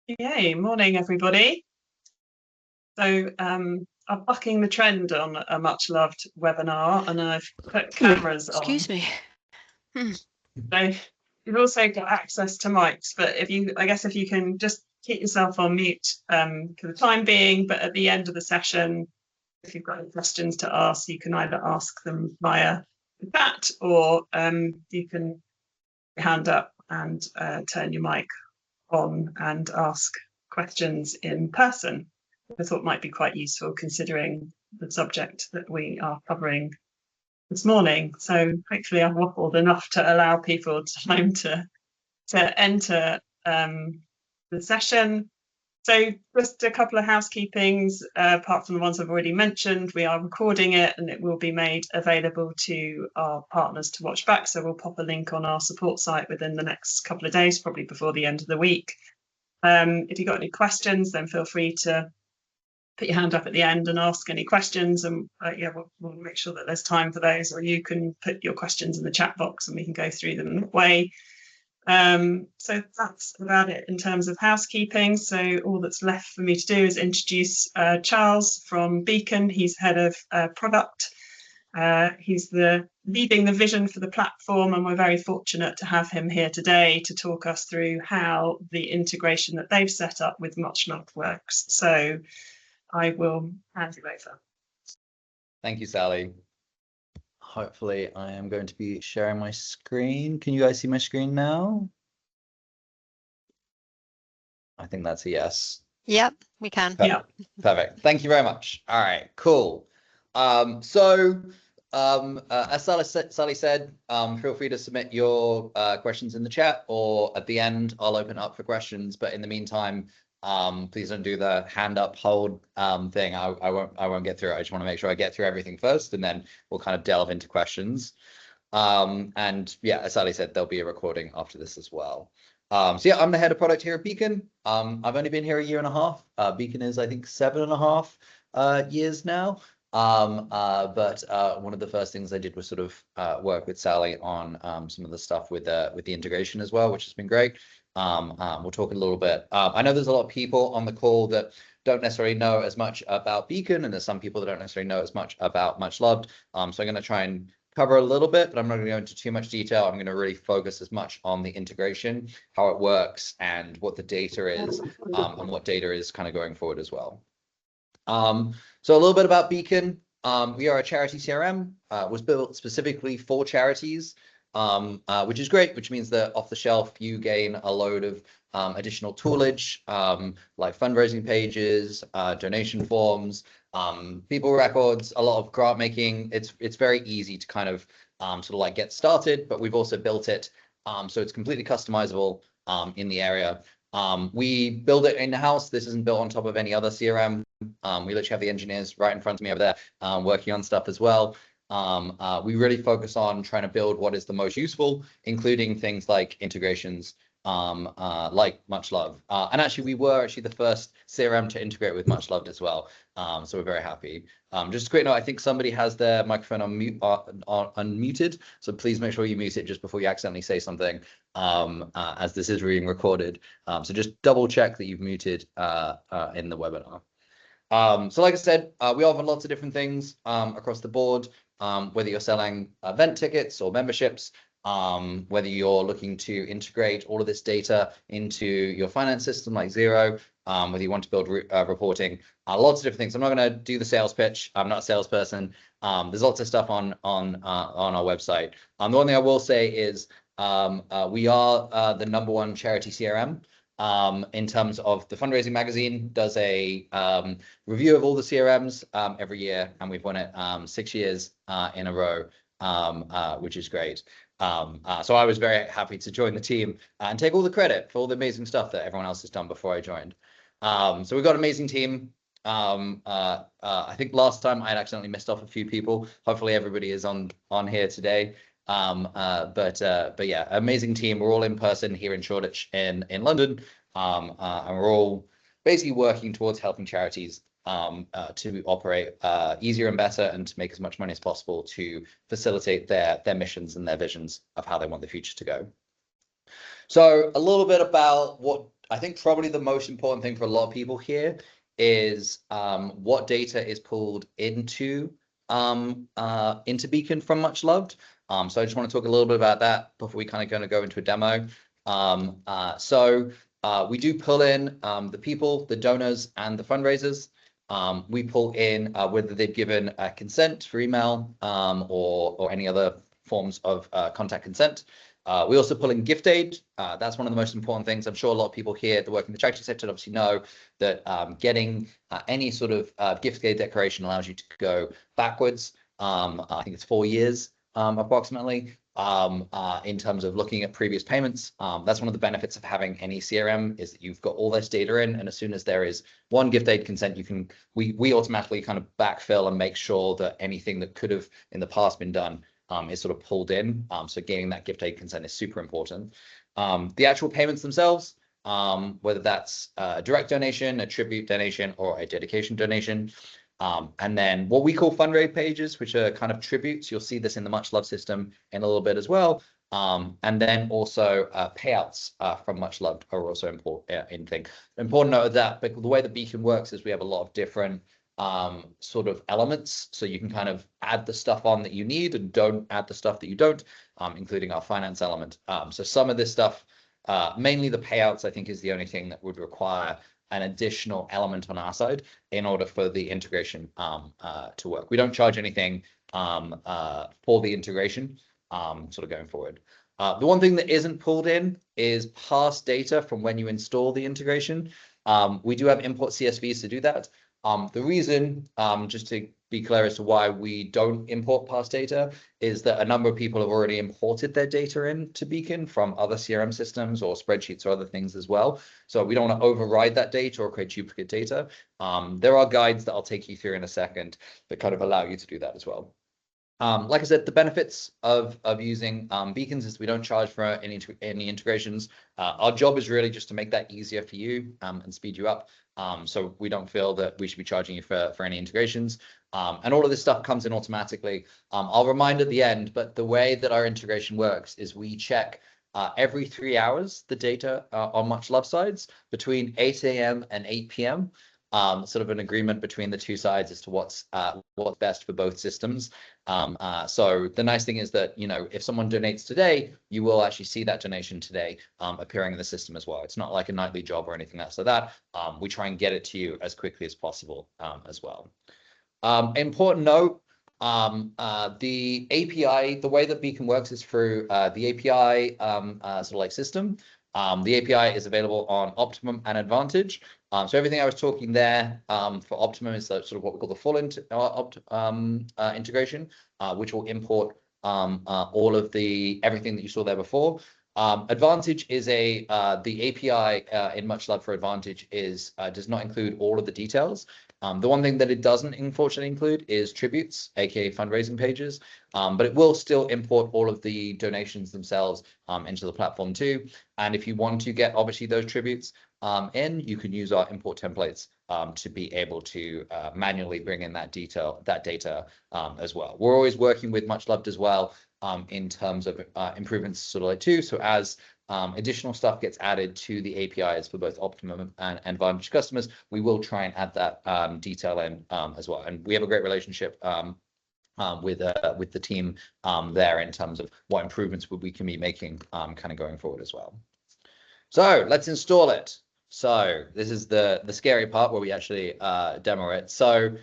Yay, morning everybody. So I'm bucking the trend on a much loved webinar, and I've put cameras on. Excuse me. So you've also got access to mics, but I guess if you can just keep yourself on mute for the time being, but at the end of the session, if you've got any questions to ask, you can either ask them via the chat or you can hand up and turn your mic on and ask questions in person. I thought might be quite useful considering the subject that we are covering this morning. So hopefully I've waffled enough to allow people time to enter the session. So just a couple of housekeepings, apart from the ones I've already mentioned. We are recording it and it will be made available to our partners to watch back. So we'll pop a link on our support site within the next couple of days, probably before the end of the week. If you've got any questions, then feel free to put your hand up at the end and ask any questions, and we'll make sure that there's time for those, or you can put your questions in the chat box and we can go through them that way. So that's about it in terms of housekeeping. So all that's left for me to do is introduce Charles from Beacon. He's head of product. He's leading the vision for the platform, and we're very fortunate to have him here today to talk us through how the integration that they've set up with MuchLoved works. So I will hand you over. Thank you, Sally. Hopefully I am going to be sharing my screen. Can you guys see my screen now? I think that's a yes. Yep, we can. Perfect. Yeah. Perfect. Thank you very much. All right, cool. As Sally said, feel free to submit your questions in the chat, or at the end, I'll open up for questions. But in the meantime, please don't do the hand up hold thing. I won't get through it. I just want to make sure I get through everything first, and then we'll kind of delve into questions. And yeah, as Sally said, there'll be a recording after this as well. So yeah, I'm the head of product here at Beacon. I've only been here a year and a half. Beacon is, I think, 7.5 years now. But one of the first things I did was sort of work with Sally on some of the stuff with the integration as well, which has been great. We'll talk a little bit. I know there's a lot of people on the call that don't necessarily know as much about Beacon, and there's some people that don't necessarily know as much about MuchLoved. So I'm going to try and cover a little bit, but I'm not going to go into too much detail. I'm going to really focus as much on the integration, how it works, and what the data is, and what data is kind of going forward as well. So a little bit about Beacon. We are a charity CRM, was built specifically for charities, which is great, which means that off the shelf, you gain a load of additional toolage, like fundraising pages, donation forms, people records, a lot of grant making. It's very easy to kind of sort of like get started, but we've also built it so it's completely customizable in the area. We build it in-house. This isn't built on top of any other CRM. We literally have the engineers right in front of me over there working on stuff as well. We really focus on trying to build what is the most useful, including things like integrations like MuchLoved. And actually, we were the first CRM to integrate with MuchLoved as well. So we're very happy. Just a quick note, I think somebody has their microphone unmuted. So please make sure you mute it just before you accidentally say something, as this is being recorded. So just double check that you've muted in the webinar. So like I said, we offer lots of different things across the board, whether you're selling event tickets or memberships, whether you're looking to integrate all of this data into your finance system like Xero, whether you want to build reporting, lots of different things. I'm not going to do the sales pitch. I'm not a salesperson. There's lots of stuff on our website. The one thing I will say is we are the #1 charity CRM. In terms of the fundraising magazine does a review of all the CRMs every year, and we've won it 6 years in a row, which is great. So I was very happy to join the team and take all the credit for all the amazing stuff that everyone else has done before I joined. So we've got an amazing team. I think last time I had accidentally missed off a few people. Hopefully everybody is on here today. But yeah, amazing team. We're all in person here in Shoreditch in London, and we're all basically working towards helping charities to operate easier and better, and to make as much money as possible to facilitate their missions and their visions of how they want the future to go. So a little bit about what I think probably the most important thing for a lot of people here is what data is pulled into Beacon from MuchLoved. So I just want to talk a little bit about that before we kind of going to go into a demo. We do pull in the people, the donors, and the fundraisers. We pull in whether they've given consent for email or any other forms of contact consent. We also pull in gift aid. That's one of the most important things. I'm sure a lot of people here that work in the charity sector obviously know that getting any sort of gift aid declaration allows you to go backwards. I think it's 4 years approximately in terms of looking at previous payments. That's one of the benefits of having any CRM is that you've got all this data in, and as soon as there is one gift aid consent, we automatically kind of backfill and make sure that anything that could have in the past been done is sort of pulled in. So getting that gift aid consent is super important. The actual payments themselves, whether that's a direct donation, a tribute donation, or a dedication donation. And then what we call fundraise pages, which are kind of tributes. You'll see this in the MuchLoved system in a little bit as well. And then also payouts from MuchLoved are also important thing. Important note of that, but the way the Beacon works is we have a lot of different sort of elements, so you can kind of add the stuff on that you need and don't add the stuff that you don't, including our finance element. So some of this stuff, mainly the payouts, I think is the only thing that would require an additional element on our side in order for the integration to work. We don't charge anything for the integration sort of going forward. The one thing that isn't pulled in is past data from when you install the integration. We do have import CSVs to do that. The reason, just to be clear as to why we don't import past data, is that a number of people have already imported their data into Beacon from other CRM systems or spreadsheets or other things as well. So we don't want to override that data or create duplicate data. There are guides that I'll take you through in a second that kind of allow you to do that as well. Like I said, the benefits of using beacons is we don't charge for any integrations. Our job is really just to make that easier for you and speed you up. So we don't feel that we should be charging you for any integrations. And all of this stuff comes in automatically. I'll remind at the end, but the way that our integration works is we check every 3 hours the data on MuchLoved sides between 8 a.m. and 8 p.m. Sort of an agreement between the two sides as to what's best for both systems. So the nice thing is that, you know, if someone donates today, you will actually see that donation today appearing in the system as well. It's not like a nightly job or anything else like that. We try and get it to you as quickly as possible as well. Important note, the API, the way that Beacon works is through the API sort of like system. The API is available on Optimum and Advantage. So everything I was talking there for Optimum is sort of what we call the full integration, which will import all of everything that you saw there before. Advantage is the API in MuchLoved for Advantage does not include all of the details. The one thing that it doesn't unfortunately include is tributes, aka fundraising pages, but it will still import all of the donations themselves into the platform too. And if you want to get obviously those tributes you can use our import templates to be able to manually bring in that data as well. We're always working with MuchLoved as well in terms of improvements sort of like too. So as additional stuff gets added to the APIs for both Optimum and Advantage customers, we will try and add that detail in as well. And we have a great relationship with the team there in terms of what improvements we can be making kind of going forward as well. So let's install it. So this is the scary part where we actually demo it. So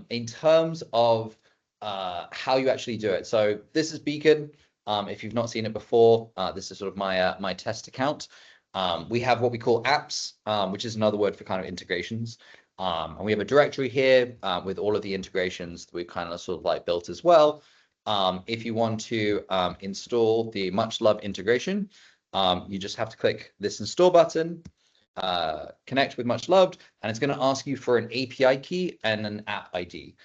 in terms of how you actually do it. So this is Beacon. If you've not seen it before, this is sort of my test account. We have what we call apps, which is another word for kind of integrations. And we have a directory here with all of the integrations that we've kind of sort of like built as well. If you want to install the MuchLoved integration, you just have to click this install button, connect with MuchLoved, and it's going to ask you for an API key and an app ID.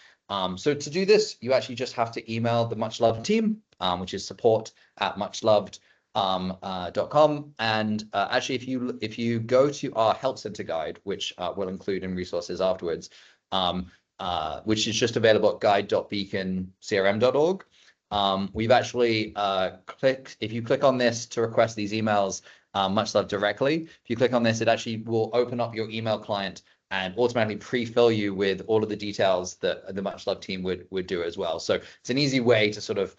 So to do this, you actually just have to email the MuchLoved team, which is support@muchloved.com. And actually, if you go to our help center guide, which we'll include in resources afterwards, which is just available at guide.beaconcrm.org. We've actually if you click on this to request these emails, MuchLoved directly. If you click on this, it actually will open up your email client and automatically pre-fill you with all of the details that the MuchLoved team would do as well. So it's an easy way to sort of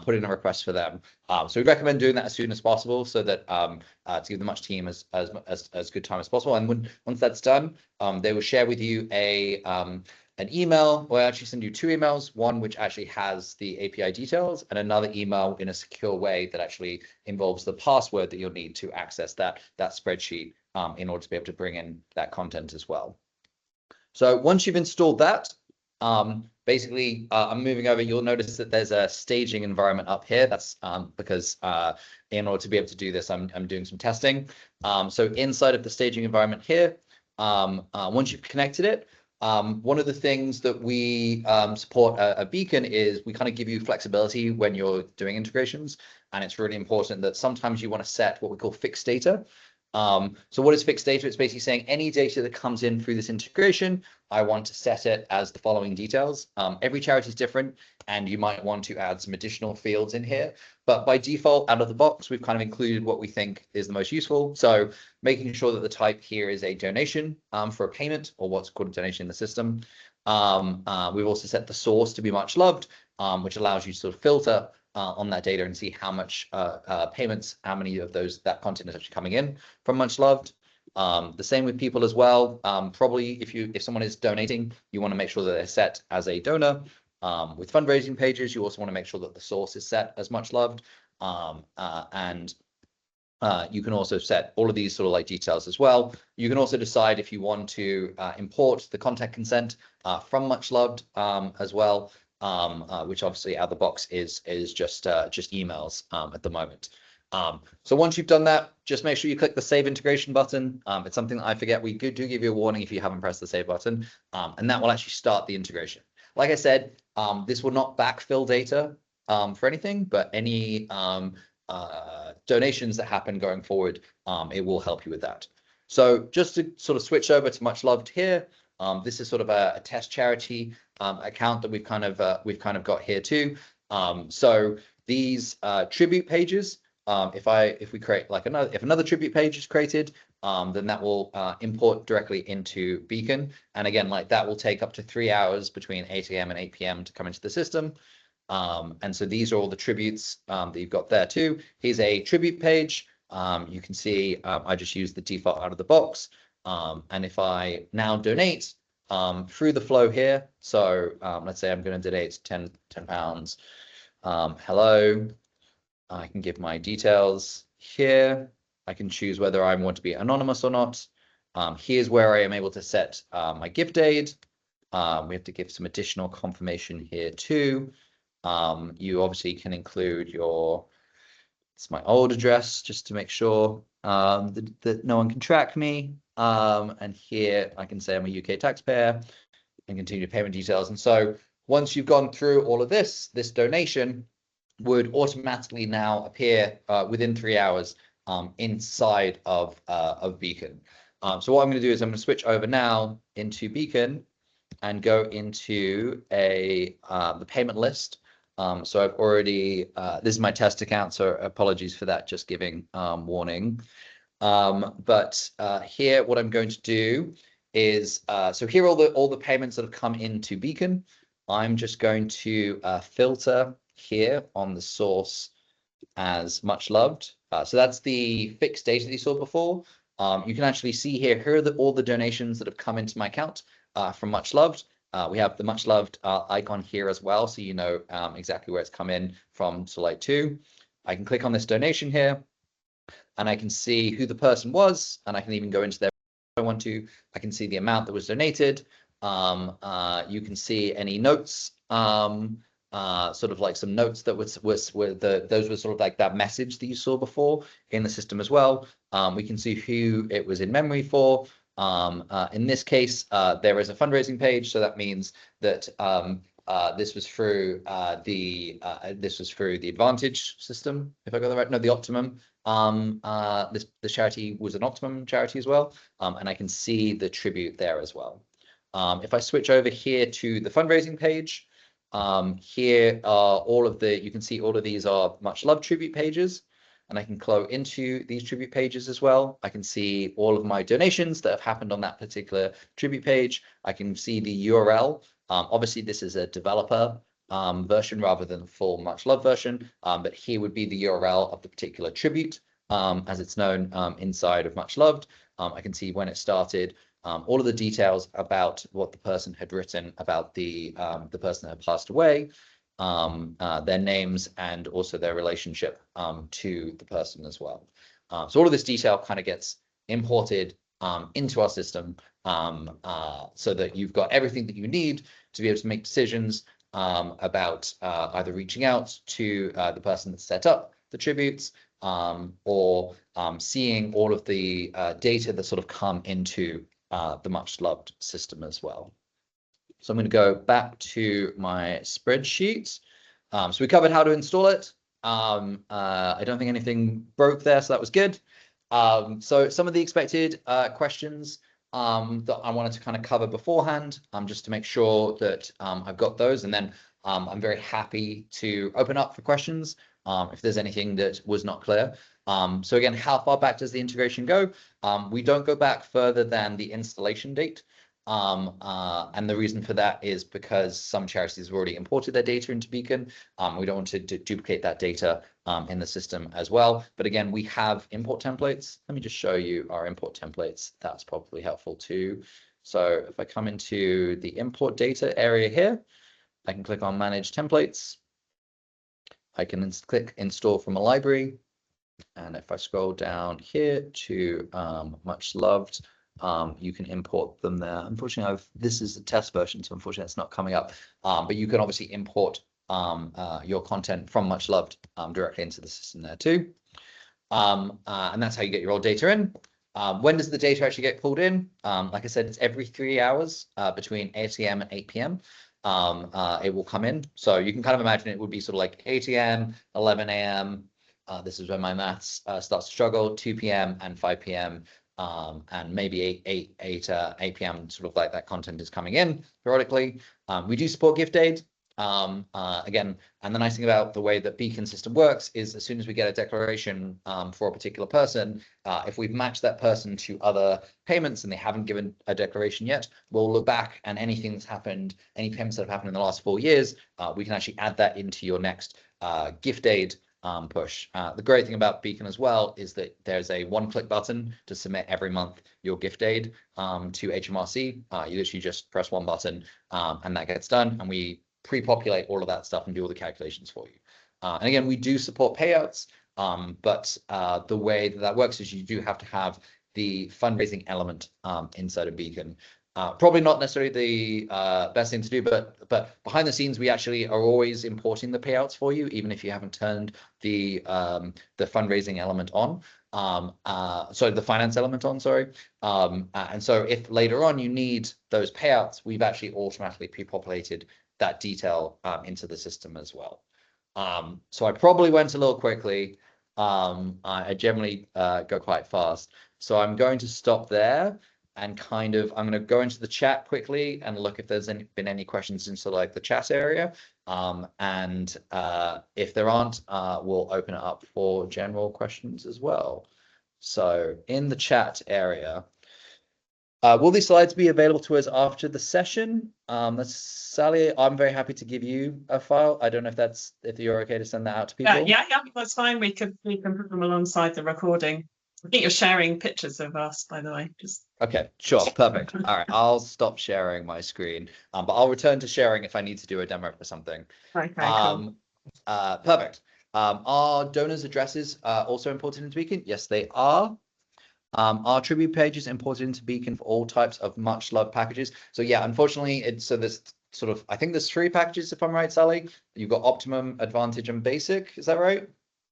put in a request for them. So we recommend doing that as soon as possible, so that to give the Much team as good time as possible. And once that's done, they will share with you an email, or actually send you 2 emails, one which actually has the API details, and another email in a secure way that actually involves the password that you'll need to access that spreadsheet in order to be able to bring in that content as well. So once you've installed that, basically, I'm moving over. You'll notice that there's a staging environment up here. That's because in order to be able to do this, I'm doing some testing. So inside of the staging environment here, once you've connected it, one of the things that we support at Beacon is we kind of give you flexibility when you're doing integrations. And it's really important that sometimes you want to set what we call fixed data. So what is fixed data? It's basically saying any data that comes in through this integration, I want to set it as the following details. Every charity is different, and you might want to add some additional fields in here. But by default, out of the box, we've kind of included what we think is the most useful. So making sure that the type here is a donation for a payment, or what's called a donation in the system. We've also set the source to be MuchLoved, which allows you to sort of filter on that data and see how much payments, how many of that content is actually coming in from MuchLoved. The same with people as well. Probably if someone is donating, you want to make sure that they're set as a donor. With fundraising pages, you also want to make sure that the source is set as MuchLoved. And you can also set all of these sort of like details as well. You can also decide if you want to import the contact consent from MuchLoved as well. Which obviously out of the box is just emails at the moment. So once you've done that, just make sure you click the Save Integration button. It's something that I forget. We do give you a warning if you haven't pressed the Save button, and that will actually start the integration. Like I said, this will not backfill data for anything, but any donations that happen going forward, it will help you with that. So just to sort of switch over to MuchLoved here, this is sort of a test charity account that we've kind of got here too. So these tribute pages, if we create like another tribute page is created, then that will import directly into Beacon. And again, like that will take up to 3 hours between 8 AM and 8 PM to come into the system. And so these are all the tributes that you've got there too. Here's a tribute page. You can see I just use the default out of the box. And if I now donate through the flow here, so let's say I'm going to donate 10 pounds. Hello, I can give my details here. I can choose whether I want to be anonymous or not. Here's where I am able to set my gift aid. We have to give some additional confirmation here too. You obviously can include it's my old address just to make sure that no one can track me. And here I can say I'm a UK taxpayer and continue payment details. And so once you've gone through all of this donation would automatically now appear within 3 hours inside of Beacon. So what I'm going to do is I'm going to switch over now into Beacon and go into the payment list. So I've already, this is my test account, so apologies for that, just giving warning. But here, what I'm going to do is, so here are all the payments that have come into Beacon. I'm just going to filter here on the source as MuchLoved. So that's the fixed data that you saw before. You can actually see here are all the donations that have come into my account from MuchLoved. We have the MuchLoved icon here as well, so you know exactly where it's come in from Solite 2. I can click on this donation here, and I can see who the person was, and I can even go into their if I want to. I can see the amount that was donated. You can see any notes, sort of like some notes that those were sort of like that message that you saw before in the system as well. We can see who it was in memory for. In this case, there is a fundraising page, so that means that this was through the Advantage system, if I got that right. No, the Optimum. This charity was an Optimum charity as well, and I can see the tribute there as well. If I switch over here to the fundraising page, here are you can see all of these are MuchLoved tribute pages. and I can flow into these tribute pages as well. I can see all of my donations that have happened on that particular tribute page. I can see the URL. Obviously, this is a developer version rather than the full MuchLoved version, but here would be the URL of the particular tribute, as it's known inside of MuchLoved. I can see when it started, all of the details about what the person had written about the person that had passed away, their names, and also their relationship to the person as well. So all of this detail kind of gets imported into our system so that you've got everything that you need to be able to make decisions about either reaching out to the person that set up the tributes or seeing all of the data that sort of come into the MuchLoved system as well. So I'm going to go back to my spreadsheet. So we covered how to install it. I don't think anything broke there, so that was good. So some of the expected questions that I wanted to kind of cover beforehand, just to make sure that I've got those. And then I'm very happy to open up for questions if there's anything that was not clear. So again, how far back does the integration go? We don't go back further than the installation date. And the reason for that is because some charities have already imported their data into Beacon. We don't want to duplicate that data in the system as well. But again, we have import templates. Let me just show you our import templates. That's probably helpful too. So if I come into the import data area here, I can click on manage templates. I can click install from a library. And if I scroll down here to MuchLoved, you can import them there. Unfortunately, this is the test version, so unfortunately it's not coming up. But you can obviously import your content from MuchLoved directly into the system there too. And that's how you get your old data in. When does the data actually get pulled in? Like I said, it's every 3 hours between 8 AM and 8 PM. It will come in. So you can kind of imagine it would be sort of like 8 AM, 11 AM. This is when my maths starts to struggle, 2 PM and 5 PM. And maybe 8 PM, sort of like that content is coming in periodically. We do support gift aid. Again, and the nice thing about the way that Beacon system works is as soon as we get a declaration for a particular person, if we've matched that person to other payments and they haven't given a declaration yet, we'll look back and anything that's happened, any payments that have happened in the last 4 years, we can actually add that into your next gift aid push. The great thing about Beacon as well is that there's a one-click button to submit every month your gift aid to HMRC. You literally just press one button and that gets done, and we pre-populate all of that stuff and do all the calculations for you. And again, we do support payouts, but the way that works is you do have to have the fundraising element inside of Beacon. Probably not necessarily the best thing to do, but behind the scenes, we actually are always importing the payouts for you, even if you haven't turned the fundraising element on. Sorry, the finance element on, sorry. And so if later on you need those payouts, we've actually automatically pre-populated that detail into the system as well. So I probably went a little quickly. I generally go quite fast. So I'm going to stop there. And I'm going to go into the chat quickly and look if there's been any questions into like the chat area. And if there aren't, we'll open it up for general questions as well. So in the chat area, will these slides be available to us after the session? That's Sally. I'm very happy to give you a file. I don't know if you're okay to send that out to people. Yeah, that's fine. We can put them alongside the recording. I think you're sharing pictures of us, by the way. Okay, sure, perfect. All right, I'll stop sharing my screen, but I'll return to sharing if I need to do a demo for something. Okay, cool. Perfect. Are donors' addresses also imported into Beacon? Yes, they are. Are tribute pages imported into Beacon for all types of MuchLoved packages? So yeah, unfortunately, there's sort of, I think there's 3 packages, if I'm right, Sally. You've got Optimum, Advantage, and Basic. Is that right?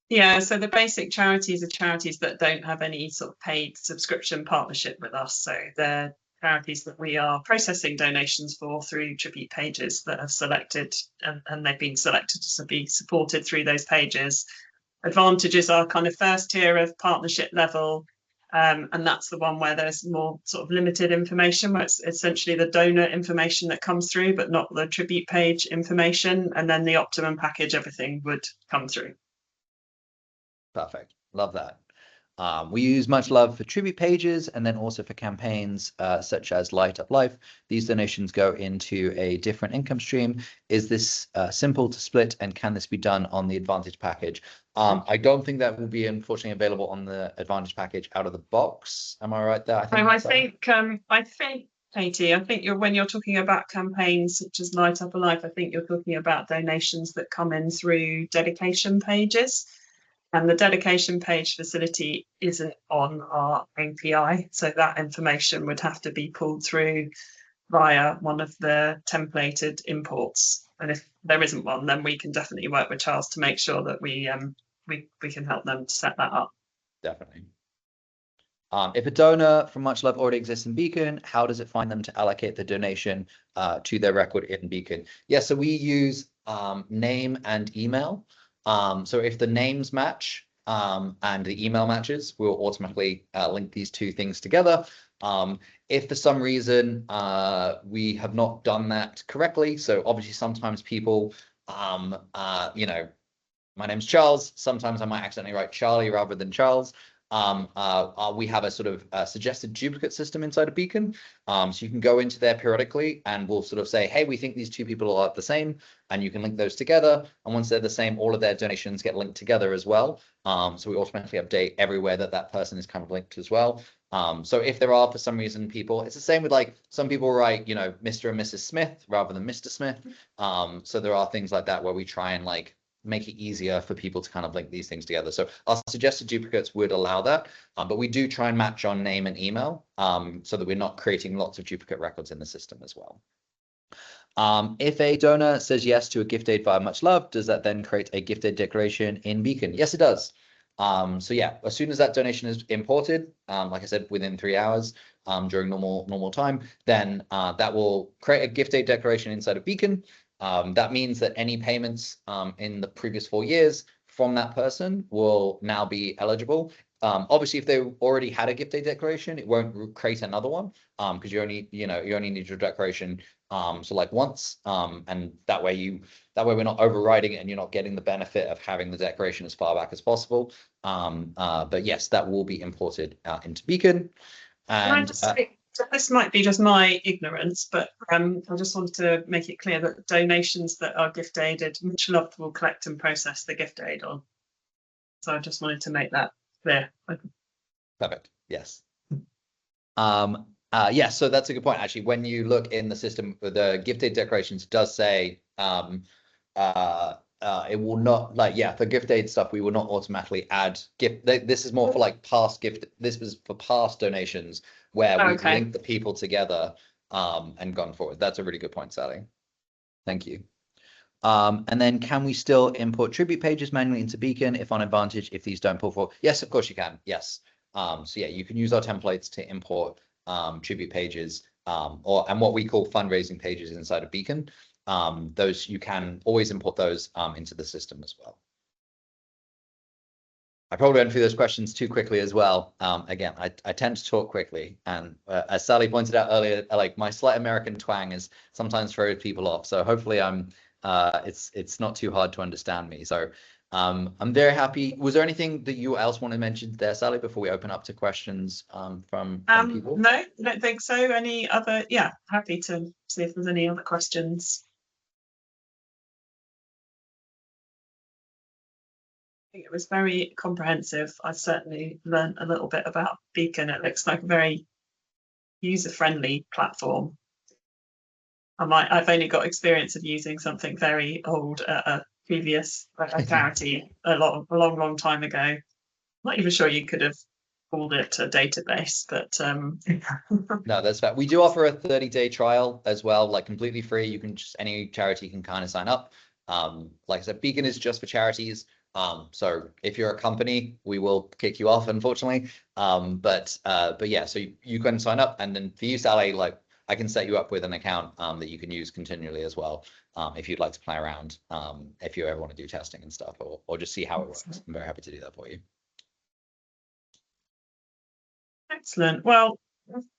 Yeah, so the basic charities are charities that don't have any sort of paid subscription partnership with us. So they're charities that we are processing donations for through tribute pages that have selected, and they've been selected to be supported through those pages. Advantages are kind of first tier of partnership level. And that's the one where there's more sort of limited information, where it's essentially the donor information that comes through, but not the tribute page information. And then the Optimum package, everything would come through. Perfect. Love that. We use MuchLoved for tribute pages and then also for campaigns such as Light Up Life. These donations go into a different income stream. Is this simple to split, and can this be done on the Advantage package? I don't think that will be unfortunately available on the Advantage package out of the box. Am I right there? I think, Katie, I think when you're talking about campaigns such as Light Up a Life, I think you're talking about donations that come in through dedication pages. And the dedication page facility isn't on our API, so that information would have to be pulled through via one of the templated imports. And if there isn't one, then we can definitely work with Charles to make sure that we can help them to set that up. Definitely. If a donor from MuchLoved already exists in Beacon, how does it find them to allocate the donation to their record in Beacon? Yeah, so we use name and email. So if the names match and the email matches, we'll automatically link these two things together. If for some reason we have not done that correctly, so obviously sometimes people, you know, my name's Charles, sometimes I might accidentally write Charlie rather than Charles. We have a sort of suggested duplicate system inside of Beacon. So you can go into there periodically and we'll sort of say, hey, we think these two people are the same, and you can link those together. And once they're the same, all of their donations get linked together as well. So we automatically update everywhere that that person is kind of linked as well. So if there are, for some reason, people, it's the same with like some people write, you know, Mr. and Mrs. Smith rather than Mr. Smith. So there are things like that where we try and like make it easier for people to kind of link these things together. So our suggested duplicates would allow that, but we do try and match on name and email so that we're not creating lots of duplicate records in the system as well. If a donor says yes to a gift aid via MuchLoved, does that then create a gift aid declaration in Beacon? Yes, it does. So yeah, as soon as that donation is imported, like I said, within 3 hours during normal time, then that will create a gift aid declaration inside of Beacon. That means that any payments in the previous 4 years from that person will now be eligible. Obviously, if they already had a gift aid declaration, it won't create another one because you only need your declaration so like once, and that way we're not overriding it and you're not getting the benefit of having the declaration as far back as possible. But yes, that will be imported into Beacon. And this might be just my ignorance, but I just wanted to make it clear that donations that are gift aided, MuchLoved will collect and process the gift aid on. So I just wanted to make that clear. Perfect. Yes. Yeah, so that's a good point. Actually, when you look in the system, the gift aid declarations does say it will not, like, yeah, for gift aid stuff, we will not automatically add gift. This is more for like past gift. This was for past donations where we've linked the people together and gone forward. That's a really good point, Sally. Thank you. And then can we still import tribute pages manually into Beacon if on Advantage, if these don't pull forward? Yes, of course you can. Yes. So yeah, you can use our templates to import tribute pages and what we call fundraising pages inside of Beacon. Those you can always import those into the system as well. I probably went through those questions too quickly as well. Again, I tend to talk quickly, and as Sally pointed out earlier, like my slight American twang is sometimes throws people off. So hopefully it's not too hard to understand me. So I'm very happy. Was there anything that you else want to mention there, Sally, before we open up to questions from people? No, I don't think so. Any other? Yeah, happy to see if there's any other questions. I think it was very comprehensive. I certainly learned a little bit about Beacon. It looks like a very user-friendly platform. I've only got experience of using something very old at a previous charity a long time ago. I'm not even sure you could have called it a database, but no, that's fair. We do offer a 30-day trial as well, like completely free. You can just, any charity can kind of sign up. Like I said, Beacon is just for charities. So if you're a company, we will kick you off, unfortunately. But yeah, so you can sign up, and then for you, Sally, like I can set you up with an account that you can use continually as well. If you'd like to play around, if you ever want to do testing and stuff, or just see how it works. I'm very happy to do that for you. Excellent. Well,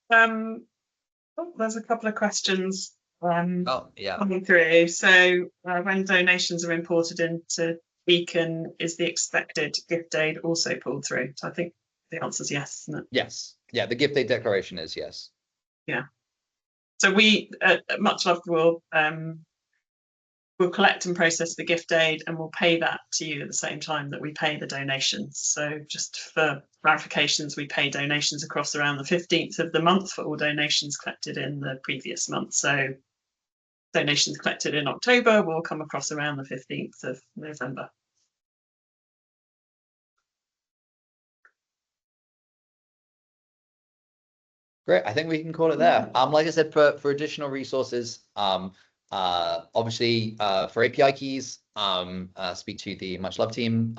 there's a couple of questions coming through. So when donations are imported into Beacon, is the expected gift aid also pulled through? So I think the answer is yes, isn't it? Yes. Yeah, the gift aid declaration is yes. Yeah. So we at MuchLoved will collect and process the gift aid, and we'll pay that to you at the same time that we pay the donations. So just for clarifications, we pay donations across around the 15th of the month for all donations collected in the previous month. So donations collected in October will come across around the 15th of November. Great. I think we can call it there. Like I said, for additional resources, obviously for API keys, speak to the MuchLoved team.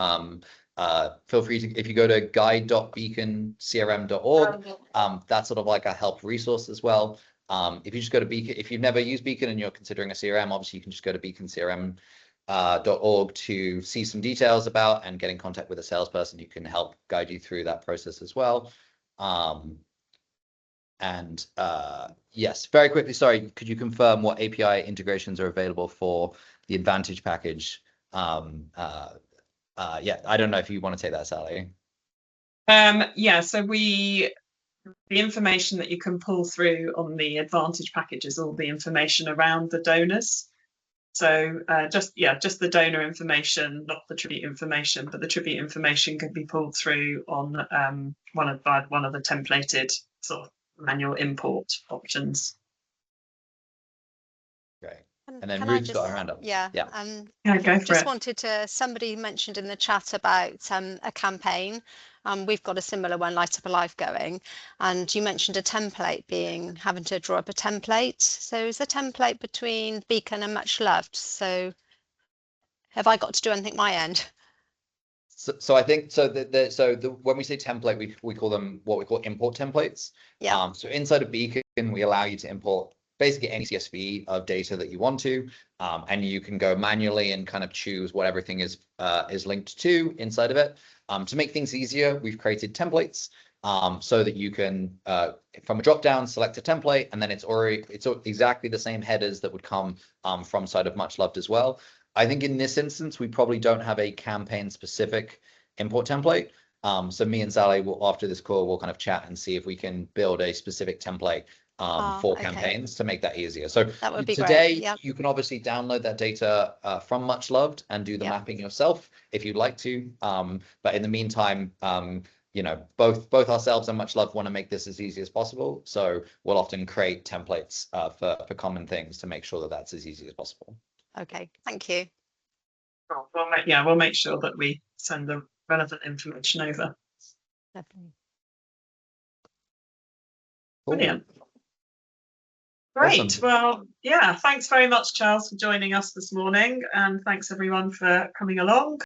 Feel free to, if you go to guide.beaconcrm.org, that's sort of like a help resource as well. If you just go to Beacon, if you've never used Beacon and you're considering a CRM, obviously you can just go to beaconcrm.org to see some details about and get in contact with a salesperson who can help guide you through that process as well. And yes, very quickly, sorry, could you confirm what API integrations are available for the Advantage package? Yeah, I don't know if you want to take that, Sally. Yeah, so the information that you can pull through on the Advantage package is all the information around the donors. So just the donor information, not the tribute information, but the tribute information can be pulled through on one of the templated sort of manual import options. Great. And then Can Ruth's got her hand up. Yeah. Yeah. Yeah, go for Just it. wanted to, somebody mentioned in the chat about a campaign. We've got a similar one, Light Up a Life, going, and you mentioned a template having to draw up a template. So is the template between Beacon and MuchLoved? So have I got to do anything my end? So I think when we say template, we call them what we call import templates. Yeah. So inside of Beacon, we allow you to import basically any CSV of data that you want to, and you can go manually and kind of choose what everything is linked to inside of it. To make things easier, we've created templates so that you can, from a drop down, select a template, and then it's exactly the same headers that would come from side of MuchLoved as well. I think in this instance, we probably don't have a campaign specific import template. So me and Sally will, after this call, we'll kind of chat and see if we can build a specific template for campaigns to make that easier. So that would be today, great. Yep. you can obviously download that data from MuchLoved and do the mapping yourself if you'd like to. But in the meantime, you know, both ourselves and MuchLoved want to make this as easy as possible. So we'll often create templates for common things to make sure that that's as easy as possible. Okay, thank you. We'll make sure that we send the relevant information over. Definitely. Cool. Brilliant. Great. Awesome. Well, yeah, thanks very much, Charles, for joining us this morning, and thanks everyone for coming along.